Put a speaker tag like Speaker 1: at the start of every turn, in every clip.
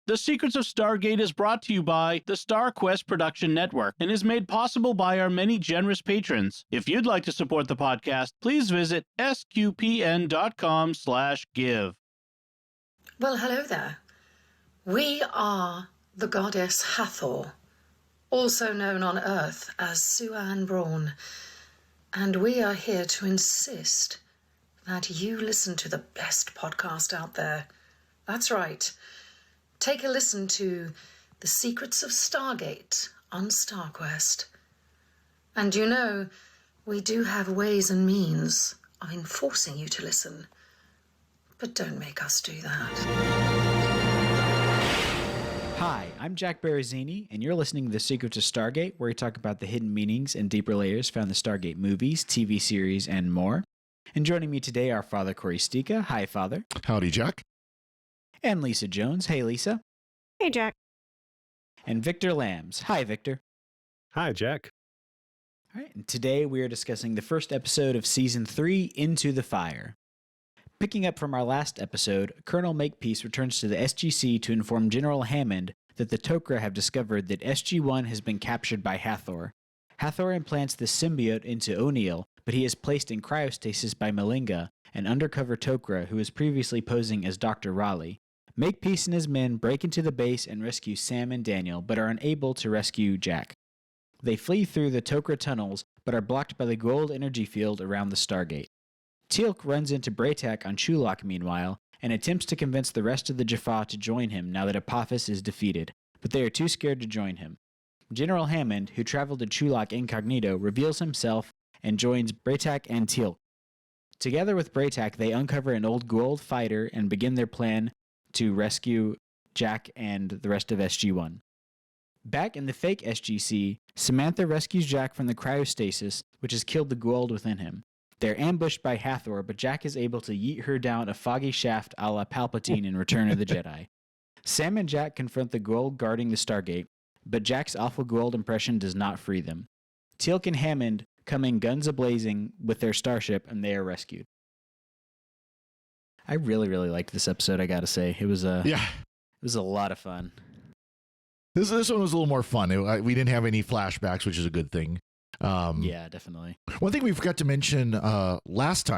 Speaker 1: The Secrets of Stargate is brought to you by the StarQuest Production Network and is made possible by our many generous patrons. If you'd like to support the podcast, please visit sqpn.com/give.
Speaker 2: Well, hello there. We are the goddess Hathor, also known on Earth as Suan Braun, and we are here to insist that you listen to the best podcast out there. That's right. Take a listen to The Secrets of Stargate on StarQuest. And you know, we do have ways and means of enforcing you to listen. But don't make us do that.
Speaker 3: Hi, I'm Jack Barazzini, and you're listening to The Secrets of Stargate, where we talk about the hidden meanings and deeper layers found in the Stargate movies, TV series, and more. And joining me today are Father Cory Stika. Hi, Father.
Speaker 4: Howdy, Jack.
Speaker 3: And Lisa Jones. Hey, Lisa.
Speaker 5: Hey, Jack.
Speaker 3: And Victor Lambs. Hi, Victor.
Speaker 6: Hi, Jack.
Speaker 3: All right, and today we are discussing the first episode of Season 3, Into the Fire. Picking up from our last episode, Colonel Makepeace returns to the SGC to inform General Hammond that the Tok'ra have discovered that SG-1 has been captured by Hathor. Hathor implants the symbiote into O'Neill, but he is placed in cryostasis by Malinga, an undercover Tok'ra who was previously posing as Dr. Raleigh. Makepeace and his men break into the base and rescue Sam and Daniel, but are unable to rescue Jack. They flee through the Tok'ra tunnels, but are blocked by the gold energy field around the Stargate. Teal'c runs into Bra'tac on Chulak meanwhile, and attempts to convince the rest of the Jaffa to join him now that Apophis is defeated, but they are too scared to join him. General Hammond, who traveled to Chulak incognito, reveals himself and joins Bra'tac and Teal'c. Together with Bra'tac, they uncover an old Goa'uld fighter and begin their plan to rescue Jack and the rest of SG-1. Back in the fake SGC, Samantha rescues Jack from the cryostasis, which has killed the Goa'uld within him. They're ambushed by Hathor, but Jack is able to yeet her down a foggy shaft a la Palpatine in Return of the Jedi. Sam and Jack confront the Goa'uld guarding the Stargate, but Jack's awful Goa'uld impression does not free them. Teal'c and Hammond come in guns a-blazing with their starship, and they are rescued. I really, really liked this episode, I gotta say. It was a lot of fun.
Speaker 4: This one was a little more fun. We didn't have any flashbacks, which is a good thing.
Speaker 3: Yeah, definitely.
Speaker 4: One thing we forgot to mention last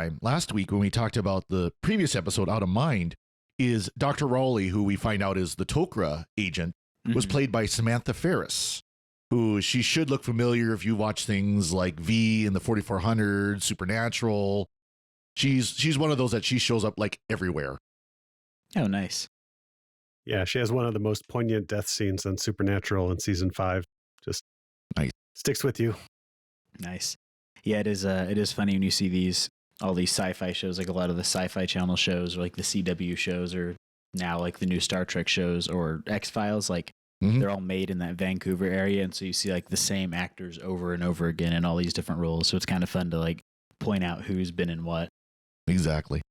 Speaker 4: week when we talked about the previous episode, Out of Mind, is Dr. Raleigh, who we find out is the Tok'ra agent, was played by Samantha Ferris, who she should look familiar if you watch things like V in the 4400, Supernatural. She's one of those that she shows up like everywhere.
Speaker 3: Oh, nice.
Speaker 6: Yeah, she has one of the most poignant death scenes on Supernatural in season 5. Just
Speaker 4: nice.
Speaker 6: Sticks with you.
Speaker 3: Nice. Yeah, it is funny when you see all these sci-fi shows, like a lot of the Sci-Fi Channel shows, or like the CW shows, or now like the new Star Trek shows or X-Files, like they're all made in that Vancouver area, and so you see like the same actors over and over again in all these different roles. So it's kind of fun to like point out who's been in what.
Speaker 4: Exactly.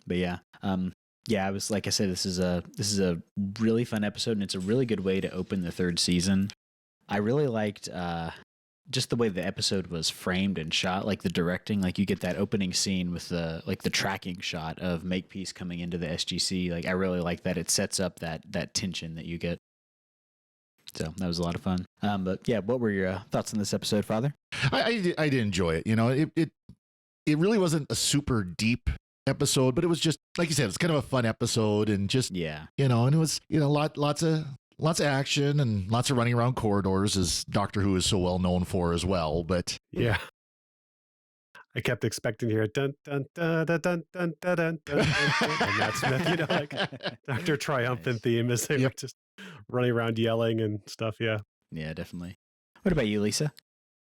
Speaker 3: But yeah, I was, like I said, this is a really fun episode, and it's a really good way to open the third season. I really liked just the way the episode was framed and shot, like the directing. Like you get that opening scene with the tracking shot of Makepeace coming into the SGC. Like I really like that. It sets up that tension that you get. So that was a lot of fun. But yeah, what were your thoughts on this episode, Father?
Speaker 4: I did enjoy it. You know, it really wasn't a super deep episode, but it was just, like you said, it's kind of a fun episode, and just,
Speaker 3: yeah,
Speaker 4: you know, and it was, you know, lots of action and lots of running around corridors, as Doctor Who is so well known for as well. But
Speaker 6: yeah, I kept expecting to hear dun dun dun dun dun dun dun dun dun, and that's, you know, like Dr. Triumphant theme as they were just running around yelling and stuff. Yeah,
Speaker 3: definitely. What about you, Lisa?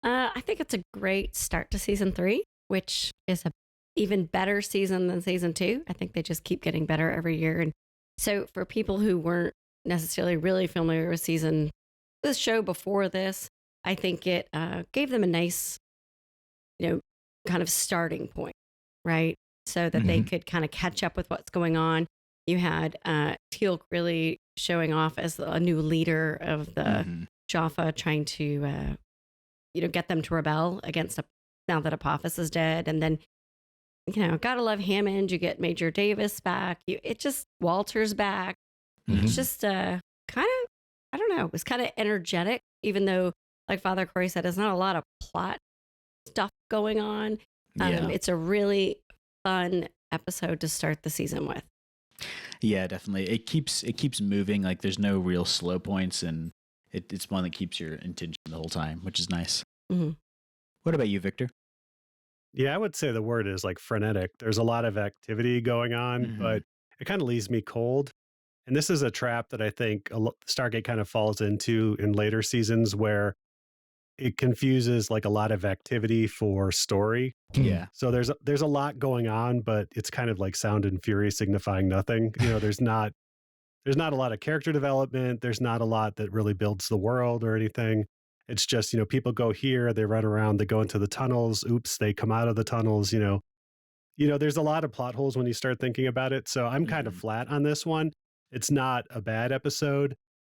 Speaker 5: I think it's a great start to season 3, which is a even better season than season 2. I think they just keep getting better every year. And so for people who weren't necessarily really familiar with the show before this, I think it gave them a nice, you know, kind of starting point, right? So that they could kind of catch up with what's going on. You had Teal'c really showing off as a new leader of the Jaffa, trying to, get them to rebel against now that Apophis is dead. And then, gotta love Hammond. You get Major Davis back. Walter's back. It's just kind of, I don't know, it was kind of energetic, even though, like Father Cory said, there's not a lot of plot stuff going on. It's a really fun episode to start the season with.
Speaker 3: Yeah, definitely. It keeps moving. Like there's no real slow points, and it's one that keeps your attention the whole time, which is nice.
Speaker 5: Mm-hmm.
Speaker 3: What about you, Victor?
Speaker 6: Yeah, I would say the word is like frenetic. There's a lot of activity going on, but it kind of leaves me cold. And this is a trap that I think Stargate kind of falls into in later seasons, where it confuses like a lot of activity for story.
Speaker 3: Yeah.
Speaker 6: So there's a lot going on, but it's kind of like sound and fury signifying nothing. You know, there's not a lot of character development. There's not a lot that really builds the world or anything. It's just, you know, people go here, they run around, they go into the tunnels. Oops, they come out of the tunnels. You know, there's a lot of plot holes when you start thinking about it. So I'm kind of flat on this one. It's not a bad episode.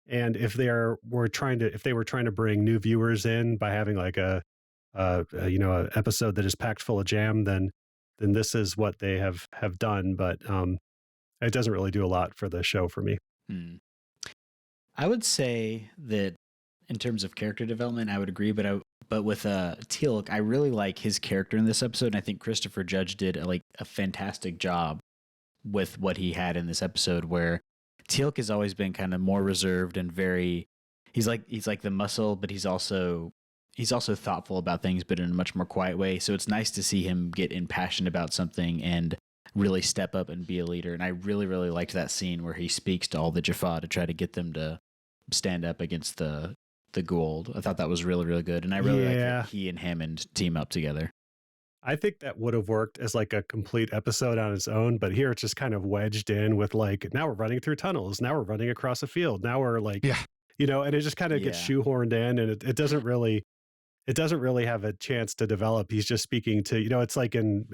Speaker 6: And if they were trying to bring new viewers in by having like a episode that is packed full of jam, then this is what they have done. But it doesn't really do a lot for the show for me.
Speaker 3: I would say that in terms of character development, I would agree. But with Teal'c, I really like his character in this episode. And I think Christopher Judge did a fantastic job with what he had in this episode, where Teal'c has always been kind of more reserved and he's like the muscle, but he's also thoughtful about things, but in a much more quiet way. So it's nice to see him get impassioned about something and really step up and be a leader. And I really, really liked that scene where he speaks to all the Jaffa to try to get them to stand up against the Goa'uld. I thought that was really, really good. And I really like that he and Hammond team up together.
Speaker 6: I think that would have worked as like a complete episode on its own, but here it's just kind of wedged in with like, now we're running through tunnels, now we're running across a field, now we're like, you know, and it just kind of gets shoehorned in, and it doesn't really have a chance to develop. He's just speaking to, you know, it's like in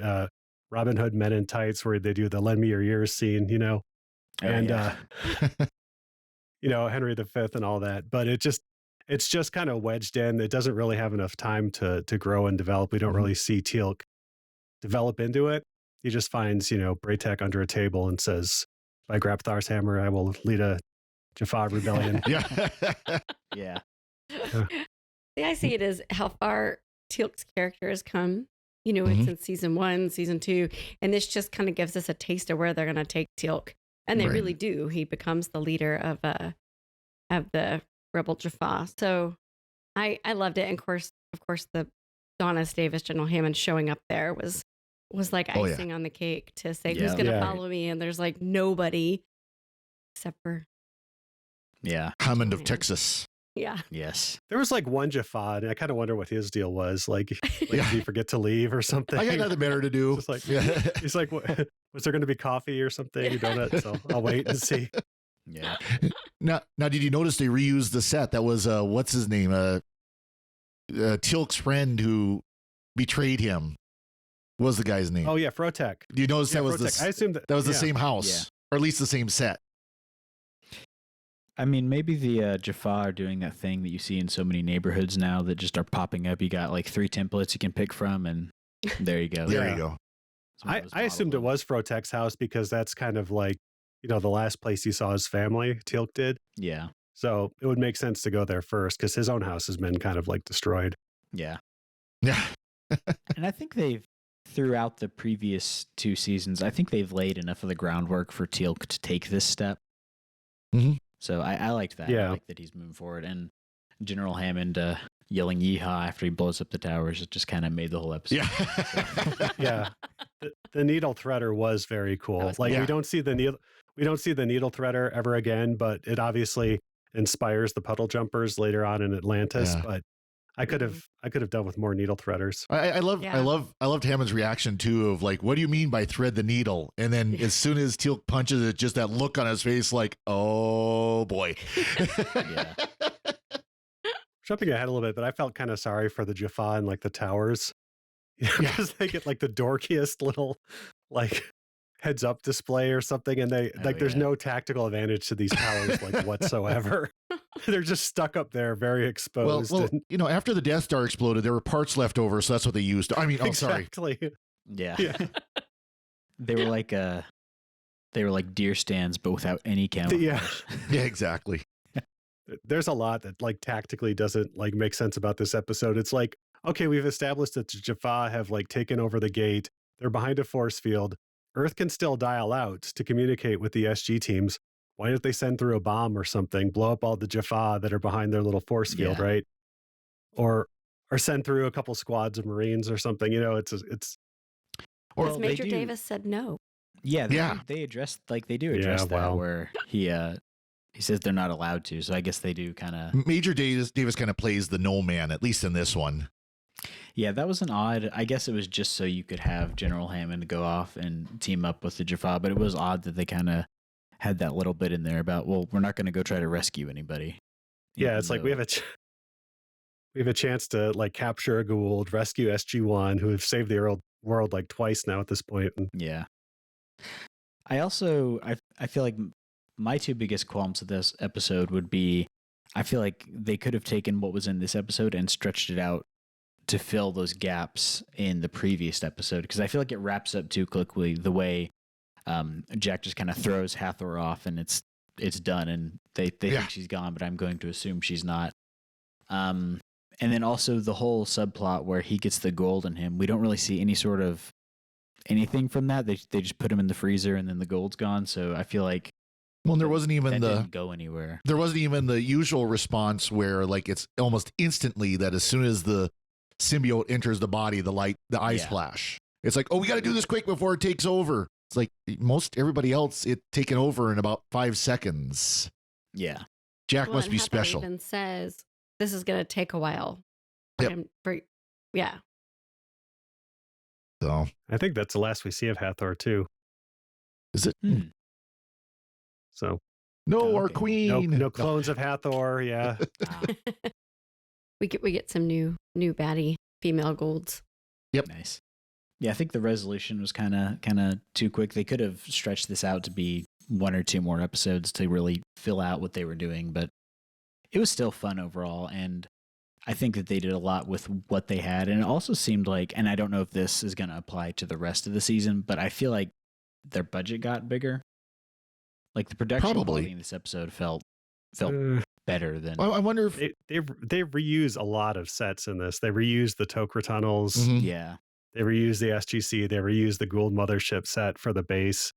Speaker 6: Robin Hood Men in Tights where they do the lend me your ears scene, you know, you know, Henry V and all that, but it's just kind of wedged in. It doesn't really have enough time to grow and develop. We don't really see Teal'c develop into it. He just finds, you know, Braytek under a table and says, if I grab Thar's hammer, I will lead a Jaffa rebellion.
Speaker 3: Yeah.
Speaker 5: See, I see it as how far Teal'c's character has come. You know, it's in season 1, season 2, and this just kind of gives us a taste of where they're going to take Teal'c. And they really do. He becomes the leader of the Rebel Jaffa. So I loved it. And of course, the Dawn S. Davis, General Hammond showing up there was like icing on the cake to say, who's going to follow me? And there's like nobody except for
Speaker 4: Hammond of Texas.
Speaker 5: Yeah.
Speaker 3: Yes.
Speaker 6: There was like one Jaffa, and I kind of wonder what his deal was. Like did he forget to leave or something?
Speaker 4: I got nothing better to do.
Speaker 6: Just like, he's like, what, was there going to be coffee or something? Donut? So I'll wait and see.
Speaker 3: Yeah.
Speaker 4: Now, did you notice they reused the set? That was what's his name? Teal'c's friend who betrayed him. What was the guy's name?
Speaker 6: Oh yeah, Frotek.
Speaker 4: Do you notice that was
Speaker 6: I assumed
Speaker 4: that was the same house, or at least the same set?
Speaker 3: I mean, maybe the Jaffa are doing that thing that you see in so many neighborhoods now that just are popping up. You got like 3 templates you can pick from, and there you go.
Speaker 4: There you go.
Speaker 6: I assumed it was Frotek's house because that's kind of like, you know, the last place he saw his family, Teal'c did.
Speaker 3: Yeah.
Speaker 6: So it would make sense to go there first because his own house has been kind of like destroyed.
Speaker 3: Yeah.
Speaker 4: Yeah.
Speaker 3: And I think throughout the previous 2 seasons, I think they've laid enough of the groundwork for Teal'c to take this step.
Speaker 4: Mm-hmm.
Speaker 3: So I liked that.
Speaker 6: Yeah.
Speaker 3: I like that he's moving forward. And General Hammond yelling yeehaw after he blows up the towers, it just kind of made the whole episode.
Speaker 4: Yeah.
Speaker 6: Yeah. The needle threader was very cool. We don't see the needle threader ever again, but it obviously inspires the puddle jumpers later on in Atlantis.
Speaker 4: Yeah.
Speaker 6: But I could have done with more needle threaders.
Speaker 4: I loved Hammond's reaction too of like, what do you mean by thread the needle? And then as soon as Teal'c punches it, just that look on his face like, oh boy.
Speaker 3: Yeah.
Speaker 6: Jumping ahead a little bit, but I felt kind of sorry for the Jaffa and like the towers. Because they get like the dorkiest little like heads up display or something, and there's no tactical advantage to these towers like whatsoever. They're just stuck up there, very exposed.
Speaker 4: Well, you know, after the Death Star exploded, there were parts left over, so that's what they used. I mean,
Speaker 6: exactly.
Speaker 3: Yeah.
Speaker 6: Yeah.
Speaker 3: They were like They were like deer stands, but without any camouflage.
Speaker 6: Yeah.
Speaker 4: Yeah, exactly.
Speaker 6: There's a lot that like tactically doesn't like make sense about this episode. It's like, okay, we've established that the Jaffa have like taken over the gate. They're behind a force field. Earth can still dial out to communicate with the SG teams. Why don't they send through a bomb or something, blow up all the Jaffa that are behind their little force field,
Speaker 3: Yeah.
Speaker 6: right? Or send through a couple squads of Marines or something. You know, it's
Speaker 5: Because
Speaker 3: Well, they
Speaker 5: Major
Speaker 3: do-
Speaker 5: Davis said no.
Speaker 3: Yeah,
Speaker 4: Yeah.
Speaker 3: they address like they do address
Speaker 6: Yeah,
Speaker 3: that
Speaker 6: well.
Speaker 3: where he says they're not allowed to. So I guess they do kind of.
Speaker 4: Major Davis kind of plays the no man, at least in this one.
Speaker 3: Yeah, that was an odd. I guess it was just so you could have General Hammond go off and team up with the Jaffa, but it was odd that they kind of had that little bit in there about, well, we're not going to go try to rescue anybody.
Speaker 6: yeah,
Speaker 3: Even
Speaker 6: it's like we
Speaker 3: though-
Speaker 6: have we have a chance to like capture a Gould, rescue SG-1, who have saved the world like twice now at this point. And
Speaker 3: Yeah. I also I feel like my two biggest qualms of this episode would be I feel like they could have taken what was in this episode and stretched it out to fill those gaps in the previous episode, because I feel like it wraps up too quickly the way Jack just kind of throws Hathor off and it's done, and they
Speaker 4: Yeah.
Speaker 3: think she's gone, but I'm going to assume she's not. And then also the whole subplot where he gets the gold in him, we don't really see any sort of anything from that. They just put him in the freezer and then the gold's gone. So I feel like
Speaker 4: Well, there
Speaker 3: that-
Speaker 4: wasn't even
Speaker 3: that
Speaker 4: the
Speaker 3: didn't go anywhere.
Speaker 4: there wasn't even the usual response where like it's almost instantly that as soon as the symbiote enters the body, the eyes
Speaker 3: Yeah.
Speaker 4: flash. It's like, oh, we got to do this quick before it takes over. It's like most everybody else, it taken over in about 5 seconds.
Speaker 3: Yeah.
Speaker 4: Jack
Speaker 5: Well,
Speaker 4: must
Speaker 5: and
Speaker 4: be
Speaker 5: Hathor
Speaker 4: special.
Speaker 5: Even says this is going to take a while.
Speaker 4: Yep.
Speaker 5: Yeah.
Speaker 4: So
Speaker 6: I think that's the last we see of Hathor too.
Speaker 4: is it?
Speaker 3: Hmm.
Speaker 6: So
Speaker 4: No, our
Speaker 3: Okay.
Speaker 4: queen.
Speaker 6: no clones of Hathor. Yeah.
Speaker 3: Ah,
Speaker 5: we get some new baddie female Goulds.
Speaker 3: nice. Yeah, I think the resolution was kind of too quick. They could have stretched this out to be 1 or 2 more episodes to really fill out what they were doing, but it was still fun overall, and I think that they did a lot with what they had, and it also seemed like, and I don't know if this is going to apply to the rest of the season, but I feel like their budget got bigger. Like the production
Speaker 4: Probably.
Speaker 3: quality in this episode felt better than
Speaker 4: I wonder if
Speaker 6: They reuse a lot of sets in this. They reuse the Tok'ra tunnels.
Speaker 4: Mhm.
Speaker 3: yeah.
Speaker 6: They reuse the SGC. They reuse the Gould mothership set for the base.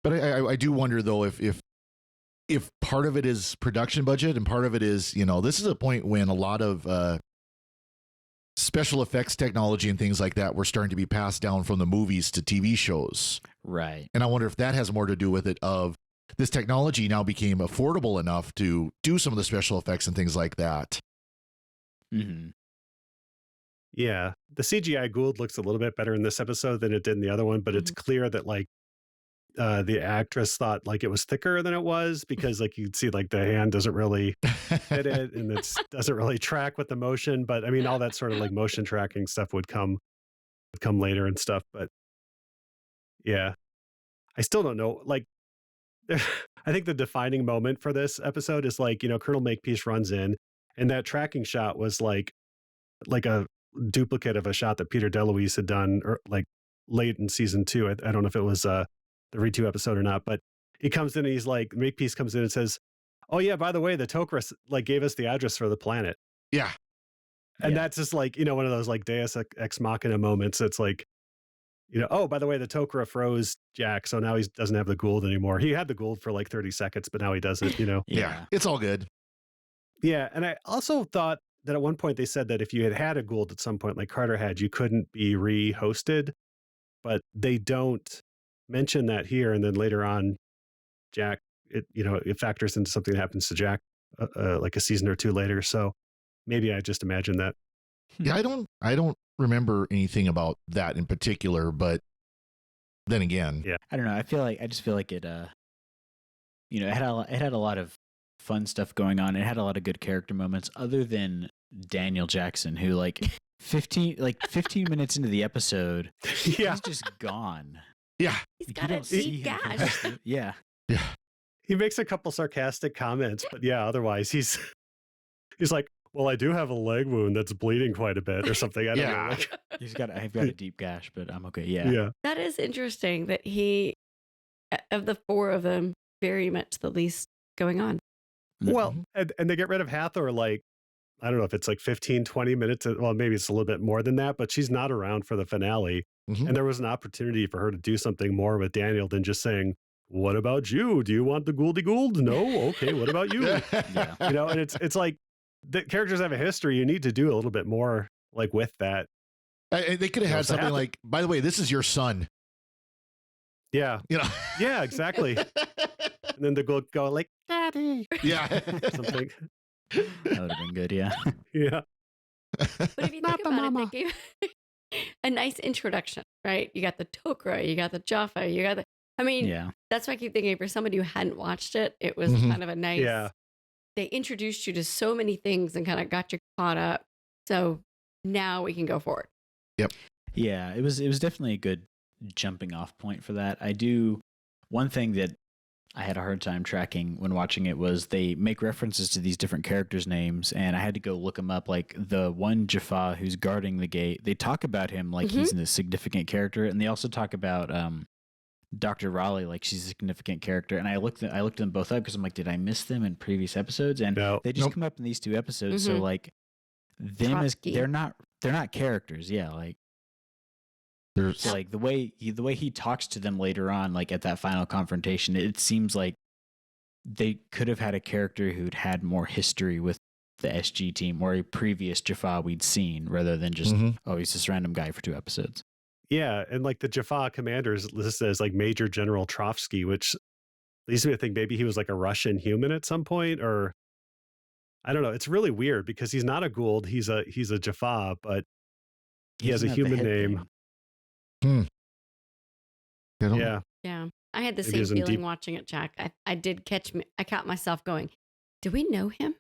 Speaker 4: But I do wonder though if part of it is production budget and part of it is, this is a point when a lot of special effects technology and things like that were starting to be passed down from the movies to TV shows.
Speaker 3: Right.
Speaker 4: And I wonder if that has more to do with it of this technology now became affordable enough to do some of the special effects and things like that.
Speaker 3: Mm-hmm.
Speaker 6: Yeah. The CGI Gould looks a little bit better in this episode than it did in the other one, but it's clear that like the actress thought like it was thicker than it was, because like you'd see like the hand doesn't really fit it and it doesn't really track with the motion. But I mean, all that sort of like motion tracking stuff would come later and stuff. But yeah, I still don't know. Like, I think the defining moment for this episode is like, Colonel Makepeace runs in, and that tracking shot was like a duplicate of a shot that Peter DeLuise had done like late in season 2. I don't know if it was the Re2 episode or not, but he comes in and he's like, Makepeace comes in and says, "Oh yeah, by the way, the Tok'ra like gave us the address for the planet."
Speaker 4: Yeah.
Speaker 6: And
Speaker 3: Yeah.
Speaker 6: that's just like, one of those like Deus Ex Machina moments. It's like, oh, by the way, the Tok'ra froze Jack, so now he doesn't have the Gould anymore. He had the Gould for like 30 seconds, but now he doesn't,
Speaker 4: Yeah. It's all good.
Speaker 6: Yeah, and I also thought that at one point they said that if you had a Gould at some point, like Carter had, you couldn't be re-hosted, but they don't mention that here. And then later on, Jack, it factors into something that happens to Jack like a season or 2 later. So maybe I just imagined that.
Speaker 4: Yeah, I don't remember anything about that in particular, but then again,
Speaker 6: Yeah.
Speaker 3: I don't know. I just feel like it. It had a lot of fun stuff going on. It had a lot of good character moments, other than Daniel Jackson, who like 15 minutes into the episode,
Speaker 6: Yeah,
Speaker 3: he's just gone.
Speaker 4: yeah,
Speaker 5: He's
Speaker 3: Like,
Speaker 5: got
Speaker 3: you
Speaker 5: a
Speaker 3: don't see
Speaker 5: deep
Speaker 3: him for
Speaker 5: gash.
Speaker 3: most of- yeah.
Speaker 6: he makes a couple sarcastic comments, but yeah, otherwise he's like, "Well, I do have a leg wound that's bleeding quite a bit," or something. I don't
Speaker 4: Yeah.
Speaker 6: know. Like,
Speaker 3: I've got a deep gash, but I'm okay. Yeah.
Speaker 6: yeah.
Speaker 5: That is interesting that he of the four of them, very much the least going on.
Speaker 6: Well, and they get rid of Hathor like, I don't know if it's like 15, 20 minutes. Well, maybe it's a little bit more than that, but she's not around for the finale.
Speaker 4: Mhm.
Speaker 6: And there was an opportunity for her to do something more with Daniel than just saying, what about you? Do you want the Gouldy Gould? No? Okay, what about you?
Speaker 3: Yeah.
Speaker 6: You know, and it's like the characters have a history. You need to do a little bit more like with that.
Speaker 4: They could have had
Speaker 6: So
Speaker 4: something like, by the way, this is your son.
Speaker 6: Yeah.
Speaker 4: You know?
Speaker 6: Yeah, exactly. And then the Gould go like, Daddy.
Speaker 4: Yeah.
Speaker 6: Something.
Speaker 3: That would have been good, yeah.
Speaker 6: Yeah.
Speaker 5: But if you think about it, they gave a nice introduction, right? You got the Tok'ra, you got the Jaffa, you got the. I mean,
Speaker 3: Yeah.
Speaker 5: that's why I keep thinking for somebody who hadn't watched it, it was
Speaker 4: Mhm.
Speaker 5: kind of a nice.
Speaker 6: Yeah.
Speaker 5: They introduced you to so many things and kind of got you caught up. So now we can go forward.
Speaker 3: Yeah, it was definitely a good jumping off point for that. One thing that I had a hard time tracking when watching it was they make references to these different characters' names, and I had to go look them up. Like the one Jaffa who's guarding the gate, they talk about him like he's a significant character, and they also talk about Dr. Raleigh like she's a significant character. And I looked them both up because I'm like, did I miss them in previous episodes? And
Speaker 6: No.
Speaker 3: they just
Speaker 4: Nope.
Speaker 3: come up in these two episodes. So like them as
Speaker 5: Trotsky.
Speaker 3: they're not characters. Yeah, like.
Speaker 4: There's
Speaker 3: So like the way he talks to them later on, like at that final confrontation, it seems like they could have had a character who'd had more history with the SG team or a previous Jaffa we'd seen, rather than just
Speaker 4: Mhm.
Speaker 3: oh, he's this random guy for 2 episodes.
Speaker 6: Yeah. And like the Jaffa commander is listed as like Major General Trotsky, which leads me to think maybe he was like a Russian human at some point, or I don't know. It's really weird because he's not a Gould. He's a Jaffa, but he has a
Speaker 3: doesn't have the
Speaker 6: human
Speaker 3: head
Speaker 6: name.
Speaker 3: thing.
Speaker 4: I don't-
Speaker 6: Yeah.
Speaker 5: Yeah. I had the
Speaker 6: Maybe
Speaker 5: same
Speaker 6: it's in
Speaker 5: feeling
Speaker 6: deep-
Speaker 5: watching it, Jack. I did I caught myself going, do we know him?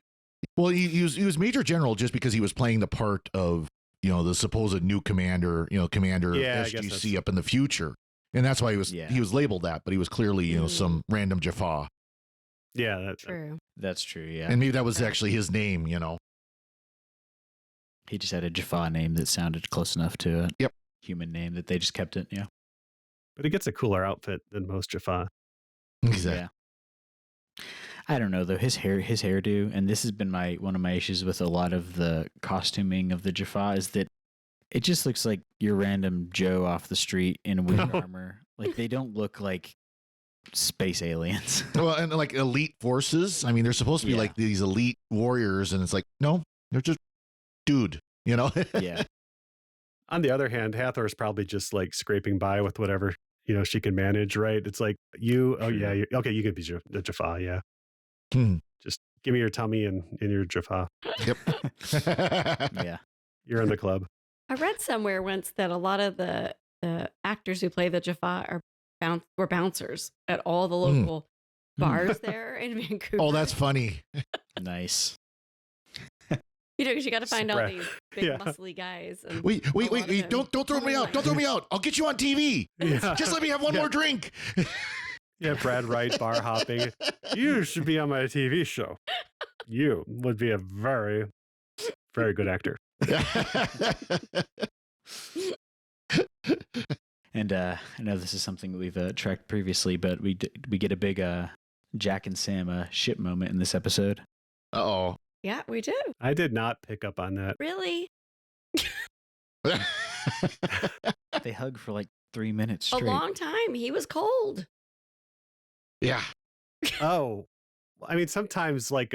Speaker 4: Well, he was Major General just because he was playing the part of, the supposed new commander, commander
Speaker 6: Yeah, I
Speaker 4: of
Speaker 6: guess
Speaker 4: SGC up in the future. And that's why he was
Speaker 3: Yeah.
Speaker 4: he was labeled that, but he was clearly, some random Jaffa.
Speaker 6: Yeah. That's
Speaker 5: True.
Speaker 3: That's true. Yeah,
Speaker 4: And maybe that was actually his name,
Speaker 3: he just had a Jaffa name that sounded close enough to a
Speaker 4: Yep.
Speaker 3: human name that they just kept it. Yeah.
Speaker 6: But he gets a cooler outfit than most Jaffa.
Speaker 4: Exactly.
Speaker 3: Yeah. I don't know though. His hairdo, and this has been one of my issues with a lot of the costuming of the Jaffa, is that it just looks like your random Joe off the street in weird armor. Like they don't look like space aliens.
Speaker 4: Well, and like elite forces. I mean, they're supposed to be
Speaker 3: Yeah.
Speaker 4: like these elite warriors, and it's like, no, they're just dude,
Speaker 3: Yeah.
Speaker 6: On the other hand, Hathor is probably just like scraping by with whatever, she can manage, right? It's like you
Speaker 3: True.
Speaker 6: okay, you could be the Jaffa, yeah.
Speaker 4: Hmm.
Speaker 6: Just give me your tummy and your Jaffa.
Speaker 4: Yep.
Speaker 3: Yeah.
Speaker 6: You're in the club.
Speaker 5: I read somewhere once that a lot of the actors who play the Jaffa were bouncers at all the local bars there in Vancouver.
Speaker 4: Oh, that's funny.
Speaker 3: Nice.
Speaker 5: because you got to find all
Speaker 6: Right.
Speaker 5: these big
Speaker 6: Yeah.
Speaker 5: muscly guys. And
Speaker 4: Wait,
Speaker 5: a lot of them
Speaker 4: don't throw me out. Don't throw me out. I'll get you on TV.
Speaker 6: Yeah.
Speaker 4: Just let me have one
Speaker 6: Yeah.
Speaker 4: more drink.
Speaker 6: Yeah, Brad Wright bar hopping. You should be on my TV show. You would be a very, very good actor.
Speaker 3: And I know this is something that we've tracked previously, but we get a big Jack and Sam ship moment in this episode.
Speaker 4: Uh-oh.
Speaker 5: Yeah, we do.
Speaker 6: I did not pick up on that.
Speaker 5: Really?
Speaker 3: They hug for like 3 minutes
Speaker 5: A
Speaker 3: straight.
Speaker 5: long time. He was cold.
Speaker 4: Yeah.
Speaker 6: Oh, I mean, sometimes like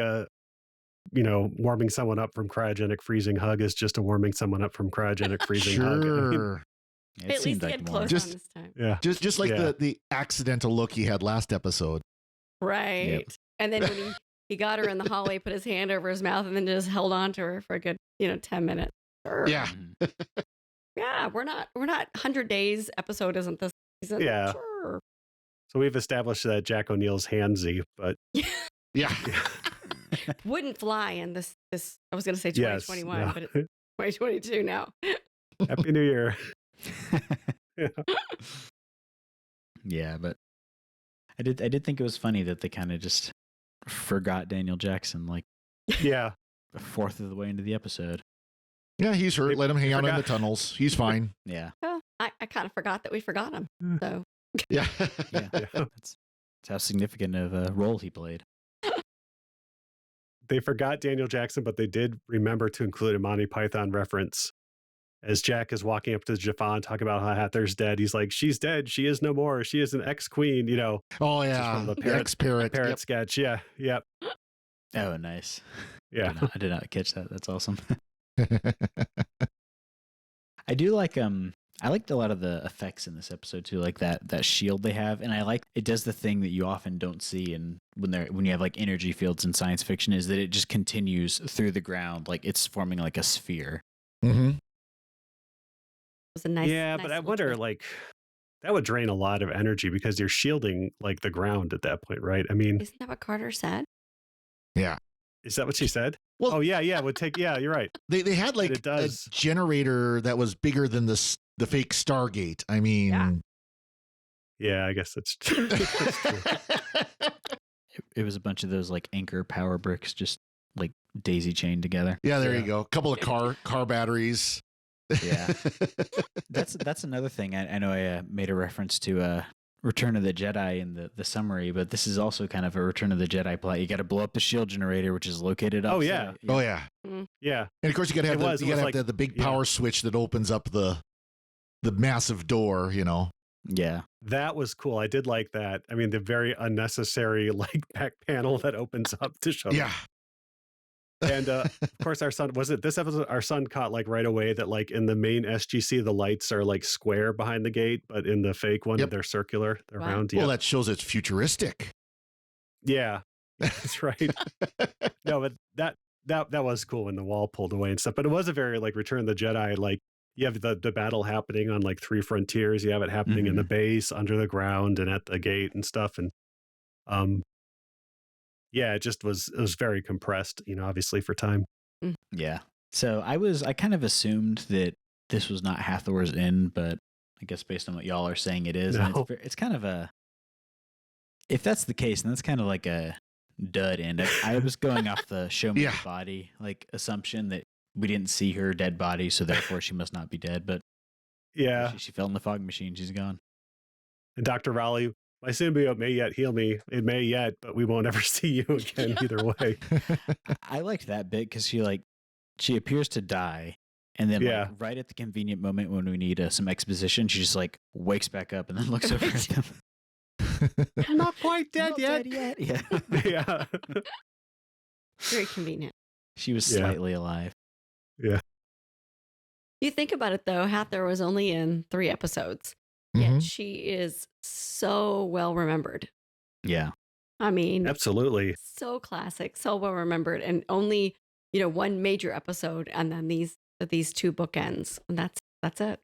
Speaker 6: warming someone up from cryogenic freezing hug is just a warming someone up from cryogenic freezing hug. I mean,
Speaker 4: Sure.
Speaker 3: It
Speaker 5: At
Speaker 3: seemed
Speaker 5: least
Speaker 3: like
Speaker 5: get
Speaker 3: more.
Speaker 5: close
Speaker 4: Just-
Speaker 5: on this time.
Speaker 6: yeah.
Speaker 4: Just like
Speaker 6: Yeah.
Speaker 4: the accidental look he had last episode.
Speaker 5: Right. And then when he got her in the hallway, put his hand over his mouth, and then just held on to her for a good, 10 minutes. Sure.
Speaker 4: Yeah.
Speaker 3: Mhm.
Speaker 5: Yeah, we're not 100 days episode isn't this season.
Speaker 6: Yeah.
Speaker 5: Sure.
Speaker 6: So we've established that Jack O'Neill's handsy, but
Speaker 4: Yeah.
Speaker 5: Wouldn't fly in this I was going to say
Speaker 6: yes.
Speaker 5: 2021,
Speaker 6: yeah.
Speaker 5: but it's 2022 now.
Speaker 6: Happy New Year. Yeah.
Speaker 3: Yeah, but I did think it was funny that they kind of just forgot Daniel Jackson like
Speaker 6: Yeah.
Speaker 3: a fourth of the way into the episode.
Speaker 4: Yeah, he's hurt.
Speaker 6: They-
Speaker 4: Let him hang
Speaker 6: they
Speaker 4: out in the
Speaker 6: forgot.
Speaker 4: tunnels. He's fine.
Speaker 3: Yeah.
Speaker 5: Well, I kind of forgot that we forgot him. So
Speaker 4: Yeah.
Speaker 3: Yeah.
Speaker 6: Yeah.
Speaker 3: That's That's how significant of a role he played.
Speaker 6: They forgot Daniel Jackson, but they did remember to include a Monty Python reference. As Jack is walking up to Jafar talking about how Hathor's dead, he's like, "She's dead. She is no more. She is an ex-queen."
Speaker 4: Oh
Speaker 6: Just
Speaker 4: yeah,
Speaker 6: from the
Speaker 4: the ex-parrot.
Speaker 6: parrot
Speaker 4: Yep.
Speaker 6: sketch. Yeah, yep,
Speaker 3: Oh, nice.
Speaker 6: yeah.
Speaker 3: I did not catch that. That's awesome. I do like I liked a lot of the effects in this episode too, like that shield they have, and I like it does the thing that you often don't see, and when you have like energy fields in science fiction, is that it just continues through the ground, like it's forming like a sphere.
Speaker 4: Mm-hmm.
Speaker 5: It was a nice.
Speaker 6: Yeah,
Speaker 5: nice
Speaker 6: but I
Speaker 5: little
Speaker 6: wonder,
Speaker 5: twist.
Speaker 6: like, that would drain a lot of energy because you're shielding like the ground at that point, right? I mean,
Speaker 5: Isn't that what Carter said?
Speaker 4: Yeah.
Speaker 6: is that what she said?
Speaker 4: Well-
Speaker 6: oh yeah, it would take. Yeah, you're right.
Speaker 4: They had like
Speaker 6: It does.
Speaker 4: a generator that was bigger than the fake Stargate. I mean,
Speaker 5: Yeah.
Speaker 6: Yeah, I guess that's true. That's true.
Speaker 3: It was a bunch of those like anchor power bricks just like daisy chained together.
Speaker 4: yeah, there
Speaker 6: Yeah.
Speaker 4: you go. A couple of car batteries.
Speaker 3: Yeah. That's another thing. I know I made a reference to Return of the Jedi in the summary, but this is also kind of a Return of the Jedi plot. You got to blow up the shield generator, which is located up.
Speaker 6: Oh, yeah.
Speaker 4: Oh yeah,
Speaker 6: Yeah,
Speaker 4: and of course you got to have
Speaker 6: It was
Speaker 4: have
Speaker 6: like-
Speaker 4: the big
Speaker 6: yeah.
Speaker 4: power switch that opens up the massive door.
Speaker 3: Yeah.
Speaker 6: that was cool. I did like that. I mean, the very unnecessary like back panel that opens up to show.
Speaker 4: Yeah.
Speaker 6: And of course, our son was it this episode. Our son caught like right away that like in the main SGC the lights are like square behind the gate, but in the fake one
Speaker 4: Yep.
Speaker 6: they're circular. They're
Speaker 5: Wow.
Speaker 6: round.
Speaker 4: Well,
Speaker 6: Yeah,
Speaker 4: that shows it's futuristic.
Speaker 6: yeah, that's right. No, but that was cool when the wall pulled away and stuff. But it was a very like Return of the Jedi. Like you have the battle happening on like 3 frontiers. You have it happening in the base, under the ground, and at the gate and stuff. And yeah, it was very compressed. Obviously for time.
Speaker 3: Yeah. So I kind of assumed that this was not Hathor's end, but I guess based on what y'all are saying, it is. And
Speaker 6: No.
Speaker 3: it's kind of if that's the case, then that's kind of like a dud end. I was going off the show me
Speaker 4: Yeah.
Speaker 3: the body like assumption that we didn't see her dead body, so therefore she must not be dead. But
Speaker 6: Yeah,
Speaker 3: she fell in the fog machine. She's gone.
Speaker 6: and Dr. Raleigh, my symbiote may yet heal me. It may yet, but we won't ever see you again either way.
Speaker 3: I liked that bit because she appears to die, and then
Speaker 6: Yeah.
Speaker 3: like, right at the convenient moment when we need some exposition, she just like wakes back up and then looks over at them.
Speaker 6: I'm not quite dead
Speaker 3: Not
Speaker 6: yet.
Speaker 3: dead yet. Yeah.
Speaker 6: Yeah.
Speaker 5: Very convenient.
Speaker 3: She was
Speaker 6: Yeah.
Speaker 3: slightly alive.
Speaker 5: You think about it though, Hathor was only in 3 episodes,
Speaker 4: Mhm.
Speaker 5: yet she is so well remembered.
Speaker 3: Yeah.
Speaker 5: I mean,
Speaker 6: Absolutely.
Speaker 5: so classic, so well remembered, and only 1 major episode, and then these 2 bookends, and that's it.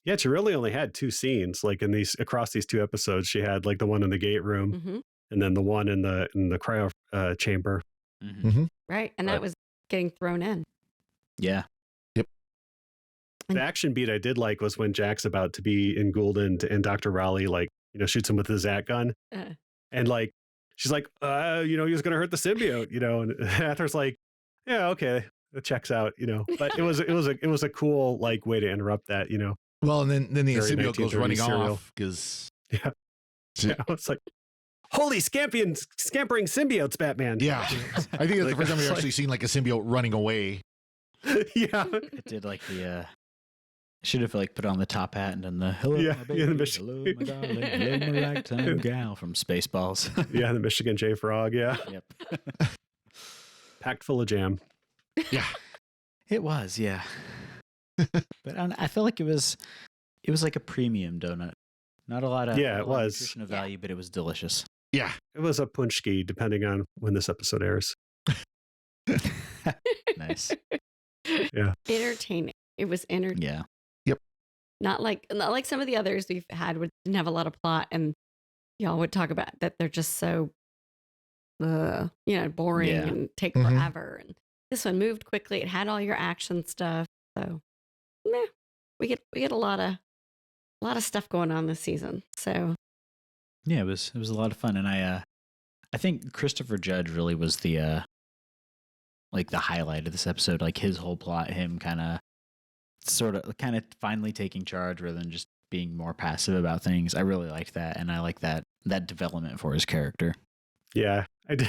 Speaker 6: Yeah, she really only had 2 scenes. Like across these 2 episodes, she had like the one in the gate room
Speaker 5: Hmm.
Speaker 6: and then the one in the cryo chamber.
Speaker 3: Mhm.
Speaker 5: Right, and
Speaker 6: Right.
Speaker 5: that was getting thrown in.
Speaker 3: Yeah.
Speaker 6: The action beat I did like was when Jack's about to be in Goulden and Dr. Raleigh like, shoots him with the Zat gun.
Speaker 5: Uh,
Speaker 6: And like, she's like, he was going to hurt the symbiote, and Hathor's like, yeah, okay, it checks out, but it was a cool like way to interrupt that,
Speaker 4: Well, and then the
Speaker 6: Very
Speaker 4: symbiote goes
Speaker 6: 1930s
Speaker 4: running
Speaker 6: serial.
Speaker 4: off because
Speaker 6: Yeah. It's like, holy scampering symbiotes, Batman.
Speaker 4: yeah, I think that's
Speaker 6: Like,
Speaker 4: the first time we've
Speaker 6: it's
Speaker 4: actually seen like a symbiote running away.
Speaker 6: yeah.
Speaker 3: It did like the should have like put on the top hat and done the hello,
Speaker 6: Yeah,
Speaker 3: my baby,
Speaker 6: yeah, the Michigan-
Speaker 3: hello, my darling, hello, my ragtime gal from Spaceballs.
Speaker 6: Yeah, the Michigan J Frog, yeah.
Speaker 3: Yep.
Speaker 6: Packed full of jam.
Speaker 4: Yeah,
Speaker 3: It was, yeah. But I feel like it was like a premium donut. Not a lot of
Speaker 6: Yeah,
Speaker 3: not
Speaker 6: it
Speaker 3: a lot of
Speaker 6: was.
Speaker 3: nutritional value, but it was delicious.
Speaker 4: yeah.
Speaker 6: It was a punchki, depending on when this episode airs.
Speaker 3: Nice.
Speaker 5: entertaining. It was entertaining.
Speaker 3: Yeah.
Speaker 5: Not like some of the others we've had which didn't have a lot of plot, and y'all would talk about that they're just so boring
Speaker 3: Yeah.
Speaker 5: and take
Speaker 4: Mhm.
Speaker 5: forever. And this one moved quickly. It had all your action stuff. So we get a lot of stuff going on this season. So
Speaker 3: Yeah, it was a lot of fun, and I think Christopher Judge really was the like the highlight of this episode. Like his whole plot, him kind of finally taking charge rather than just being more passive about things. I really liked that, and I like that that development for his character.
Speaker 6: Yeah, I did.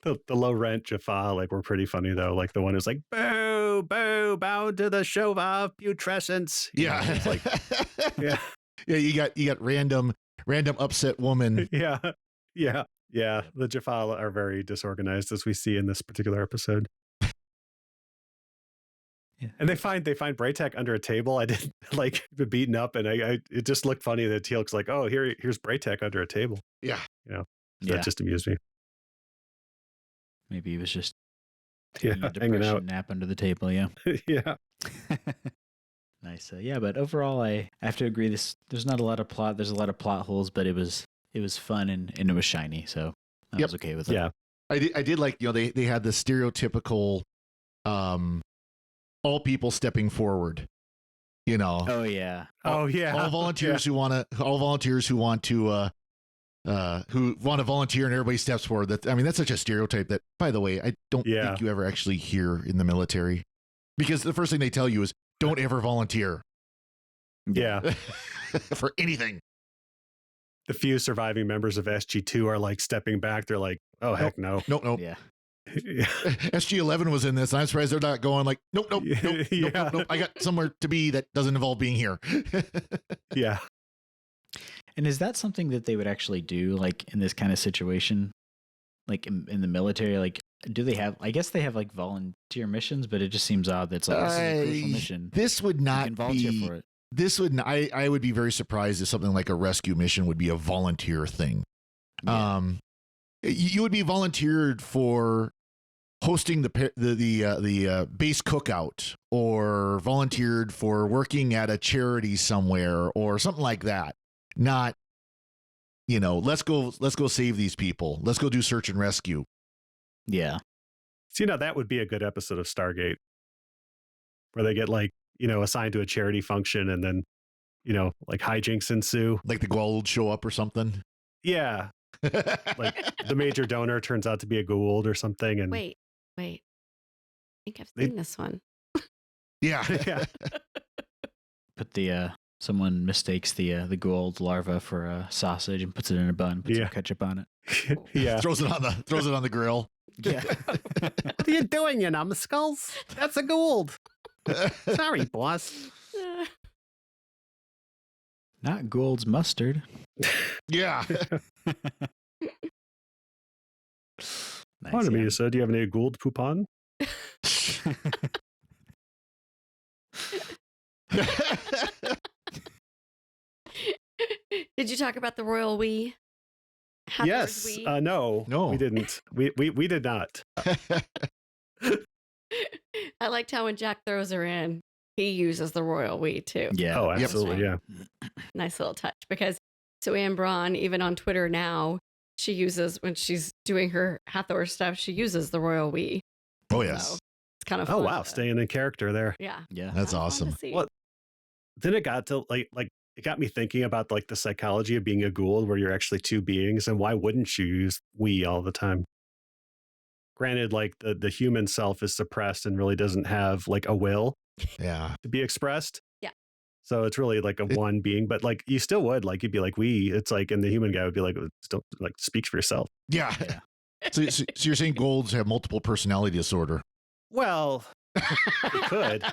Speaker 6: The low rent Jaffa were pretty funny though. Like the one who's like, boo, boo, bound to the Shova of putrescence.
Speaker 4: Yeah.
Speaker 6: It's like, yeah.
Speaker 4: Yeah, you got random upset woman.
Speaker 6: Yeah. The Jaffa are very disorganized, as we see in this particular episode.
Speaker 3: Yeah.
Speaker 6: And they find Braytek under a table. I didn't beaten up, and it just looked funny that Teal'c's like, oh, here's Braytek under a table.
Speaker 4: Yeah.
Speaker 6: That just amused me.
Speaker 3: Maybe he was just taking a
Speaker 6: hanging out.
Speaker 3: depression nap under the table. Yeah.
Speaker 6: Yeah.
Speaker 3: Nice. Yeah, but overall, I have to agree. There's not a lot of plot. There's a lot of plot holes, but it was fun and it was shiny, so I was okay with it.
Speaker 6: Yeah.
Speaker 4: I did like, they had the stereotypical all people stepping forward.
Speaker 3: Oh yeah.
Speaker 6: Oh yeah.
Speaker 4: All volunteers who want to volunteer, and everybody steps forward. That's such a stereotype that, by the way, I don't think you ever actually hear in the military, because the first thing they tell you is don't ever volunteer.
Speaker 6: Yeah.
Speaker 4: For anything.
Speaker 6: The few surviving members of SG2 are stepping back. They're like, oh, heck no.
Speaker 4: Nope.
Speaker 3: Yeah.
Speaker 4: SG11 was in this, and I'm surprised they're not going nope. I got somewhere to be that doesn't involve being here.
Speaker 6: Yeah.
Speaker 3: And is that something that they would actually do, in this kind of situation? In the military, do they have, I guess they have volunteer missions, but it just seems odd that this is a crucial mission.
Speaker 4: This would not
Speaker 3: you can volunteer for it.
Speaker 4: This would, I would be very surprised if something like a rescue mission would be a volunteer thing.
Speaker 3: Yeah.
Speaker 4: You would be volunteered for hosting the base cookout, or volunteered for working at a charity somewhere or something like that. Not, let's go save these people. Let's go do search and rescue.
Speaker 3: Yeah.
Speaker 6: So, that would be a good episode of Stargate, where they get assigned to a charity function, and then, hijinks ensue.
Speaker 4: Like the Goa'uld show up or something.
Speaker 6: Yeah. The major donor turns out to be a Goa'uld or something. And
Speaker 5: Wait. I think I've seen this one.
Speaker 4: Yeah.
Speaker 6: Yeah.
Speaker 3: Put someone mistakes the Goa'uld larva for a sausage and puts it in a bun, puts some ketchup on it.
Speaker 6: Yeah.
Speaker 4: throws it on the grill.
Speaker 3: Yeah.
Speaker 6: What are you doing, you numbskulls? That's a Goa'uld. Sorry, boss.
Speaker 3: Not Goa'uld's mustard.
Speaker 4: Yeah.
Speaker 3: Nice,
Speaker 6: Pardon me, sir. Do you have any Goa'uld poupon?
Speaker 5: Did you talk about the royal we?
Speaker 6: Yes.
Speaker 5: We?
Speaker 4: No,
Speaker 6: we didn't. We did not.
Speaker 5: I liked how when Jack throws her in, he uses the royal we too.
Speaker 3: Yeah.
Speaker 6: Oh, absolutely. Yeah.
Speaker 5: Nice little touch, because so Anne Braun, even on Twitter now, she uses, when she's doing her Hathor stuff, she uses the royal we.
Speaker 4: Oh yes.
Speaker 5: So it's kind of fun.
Speaker 6: Oh wow, staying in character there.
Speaker 5: Yeah.
Speaker 3: Yeah.
Speaker 4: That's
Speaker 5: Fun to
Speaker 4: awesome.
Speaker 5: see.
Speaker 6: Well, then it got to it got me thinking about the psychology of being a Goa'uld, where you're actually two beings, and why wouldn't you use we all the time? Granted, the human self is suppressed and really doesn't have a will
Speaker 4: Yeah.
Speaker 6: to be expressed.
Speaker 5: Yeah.
Speaker 6: So it's really one being, but you still would you'd be like we. It's and the human guy would be still speaks for yourself.
Speaker 4: Yeah.
Speaker 3: Yeah.
Speaker 4: So you're saying Goa'ulds have multiple personality disorder?
Speaker 6: Well, you could.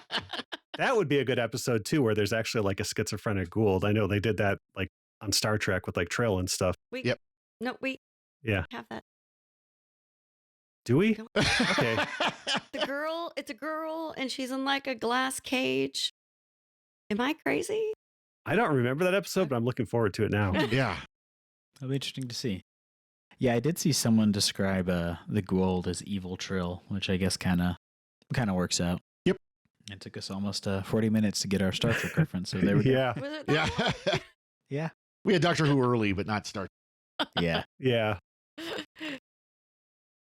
Speaker 6: That would be a good episode too, where there's actually a schizophrenic Goa'uld. I know they did that on Star Trek with Trill and stuff.
Speaker 4: Yep.
Speaker 5: No, we
Speaker 6: Yeah.
Speaker 5: have that.
Speaker 6: Do we?
Speaker 5: No.
Speaker 6: Okay.
Speaker 5: It's a girl, and she's in a glass cage. Am I crazy?
Speaker 6: I don't remember that episode, but I'm looking forward to it now.
Speaker 4: Yeah.
Speaker 3: That'll be interesting to see. Yeah, I did see someone describe the Goa'uld as evil Trill, which I guess kind of works out.
Speaker 4: Yep.
Speaker 3: It took us almost 40 minutes to get our Star Trek reference, so there we go.
Speaker 6: Yeah.
Speaker 5: Was it
Speaker 4: Yeah.
Speaker 5: that long?
Speaker 3: Yeah.
Speaker 4: We had Doctor Who early, but not Star.
Speaker 3: Yeah.
Speaker 6: Yeah.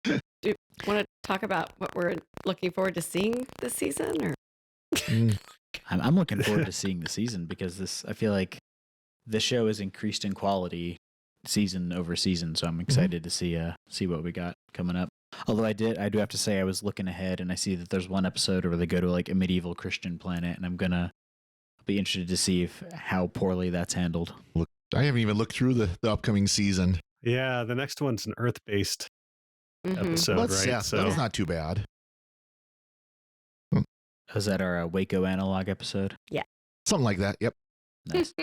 Speaker 5: Do you want to talk about what we're looking forward to seeing this season, or?
Speaker 3: I'm looking forward to seeing the season, because I feel like the show has increased in quality season over season, so I'm excited to see what we got coming up. Although I do have to say, I was looking ahead and I see that there's one episode where they go to a medieval Christian planet, and I'm gonna be interested to see how poorly that's handled.
Speaker 4: I haven't even looked through the upcoming season.
Speaker 6: Yeah, the next one's an Earth-based episode,
Speaker 4: Well,
Speaker 6: right?
Speaker 4: yeah, that was not too bad.
Speaker 3: Was that our Waco analog episode?
Speaker 4: Something like that. Yep.
Speaker 3: Nice.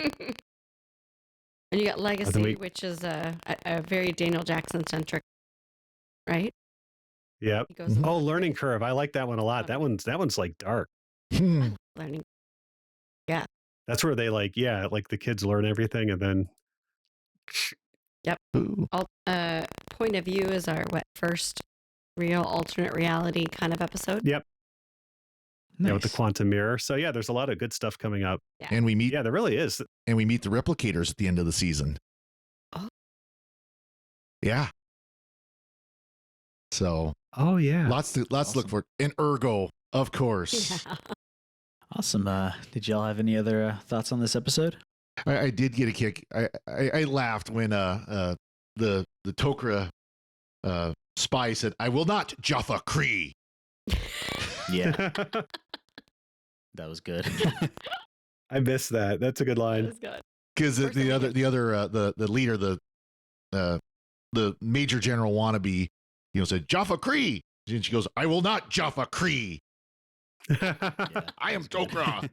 Speaker 5: And you got Legacy,
Speaker 6: we-
Speaker 5: which is a very Daniel Jackson centric, right?
Speaker 6: Yep.
Speaker 5: He goes
Speaker 6: Oh, Learning Curve. I like that one a lot. That one's like dark.
Speaker 5: learning.
Speaker 6: That's where they like the kids learn everything and then
Speaker 4: Ooh.
Speaker 5: Point of View is our first real alternate reality kind of episode.
Speaker 6: Yep.
Speaker 3: Nice.
Speaker 6: with the quantum mirror. So yeah, there's a lot of good stuff coming up.
Speaker 4: And we meet
Speaker 6: Yeah, there really is.
Speaker 4: and we meet the replicators at the end of the season.
Speaker 5: Oh.
Speaker 4: Yeah. So
Speaker 6: Oh yeah.
Speaker 4: lots to look for. And Ergo, of course.
Speaker 5: Yeah.
Speaker 3: Awesome. Did y'all have any other thoughts on this episode?
Speaker 4: I did get a kick. I laughed when the Tok'ra spy said, "I will not Jaffa Kree."
Speaker 3: Yeah, that was good.
Speaker 6: I missed that. That's a good
Speaker 5: That
Speaker 6: line.
Speaker 5: was good.
Speaker 4: Because
Speaker 5: First
Speaker 4: the
Speaker 5: I
Speaker 4: other the leader, the major general wannabe, said Jaffa Kree. And she goes, "I will not Jaffa Kree.
Speaker 3: Yeah,
Speaker 4: I am
Speaker 3: that's good.
Speaker 4: Tok'ra."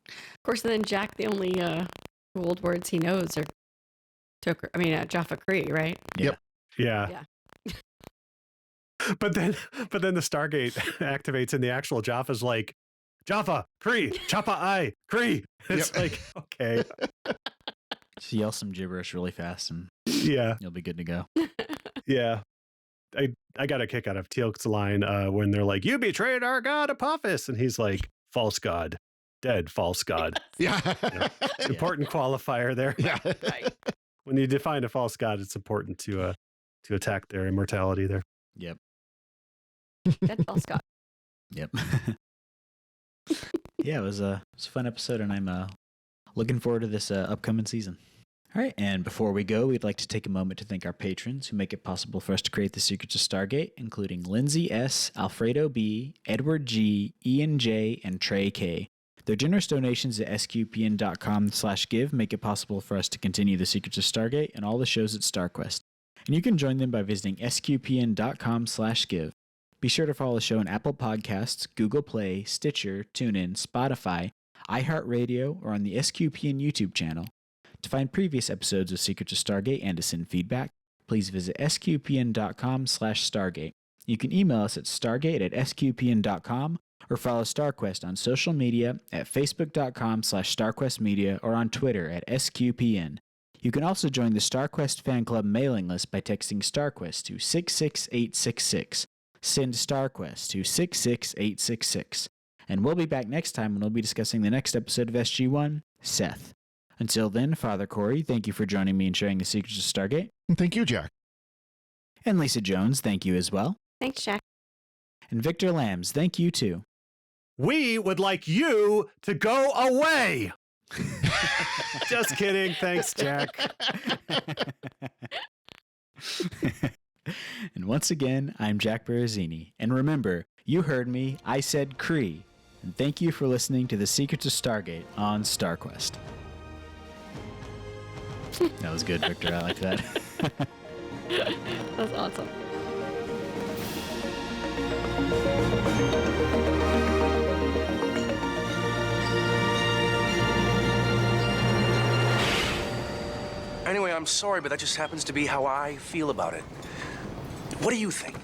Speaker 5: Of course, then Jack, the only old words he knows are Jaffa Kree, right?
Speaker 3: Yeah.
Speaker 6: Yeah. But then the Stargate activates and the actual Jaffa's like, Jaffa, Kree, Chappa I, Kree. It's
Speaker 4: Yep.
Speaker 6: like, okay.
Speaker 3: Just yell some gibberish really fast and
Speaker 6: Yeah.
Speaker 3: you'll be good to go.
Speaker 6: Yeah. I got a kick out of Teal'c's line when they're like, "You betrayed our god Apophis," and he's like, "False god, dead false god."
Speaker 4: Yeah.
Speaker 6: Important qualifier there.
Speaker 4: Yeah.
Speaker 5: Right.
Speaker 6: When you define a false god, it's important to attack their immortality there.
Speaker 3: Yep.
Speaker 5: Dead false god.
Speaker 3: Yep. Yeah, it was a fun episode, and I'm looking forward to this upcoming season. All right, and before we go, we'd like to take a moment to thank our patrons who make it possible for us to create the Secrets of Stargate, including Lindsay S., Alfredo B., Edward G., Ian J., and Trey K. Their generous donations at sqpn.com/give make it possible for us to continue the Secrets of Stargate and all the shows at StarQuest. And you can join them by visiting sqpn.com/give. Be sure to follow the show on Apple Podcasts, Google Play, Stitcher, TuneIn, Spotify, iHeartRadio, or on the SQPN YouTube channel. To find previous episodes of Secrets of Stargate and to send feedback, please visit sqpn.com/Stargate. You can email us at stargate@sqpn.com or follow StarQuest on social media at facebook.com/StarQuestMedia or on Twitter at SQPN. You can also join the StarQuest fan club mailing list by texting StarQuest to 66866. Send StarQuest to 66866. And we'll be back next time when we'll be discussing the next episode of SG-1, Seth. Until then, Father Cory, thank you for joining me and sharing the Secrets of Stargate.
Speaker 4: Thank you, Jack.
Speaker 3: And Lisa Jones, thank you as well.
Speaker 5: Thanks, Jack.
Speaker 3: And Victor Lambs, thank you too.
Speaker 6: We would like you to go away. Just kidding. Thanks, Jack.
Speaker 3: And once again, I'm Jack Barazzini. And remember, you heard me, I said Kree. And thank you for listening to the Secrets of Stargate on StarQuest. That was good, Victor. I like that.
Speaker 5: That's awesome.
Speaker 7: Anyway, I'm sorry, but that just happens to be how I feel about it. What do you think?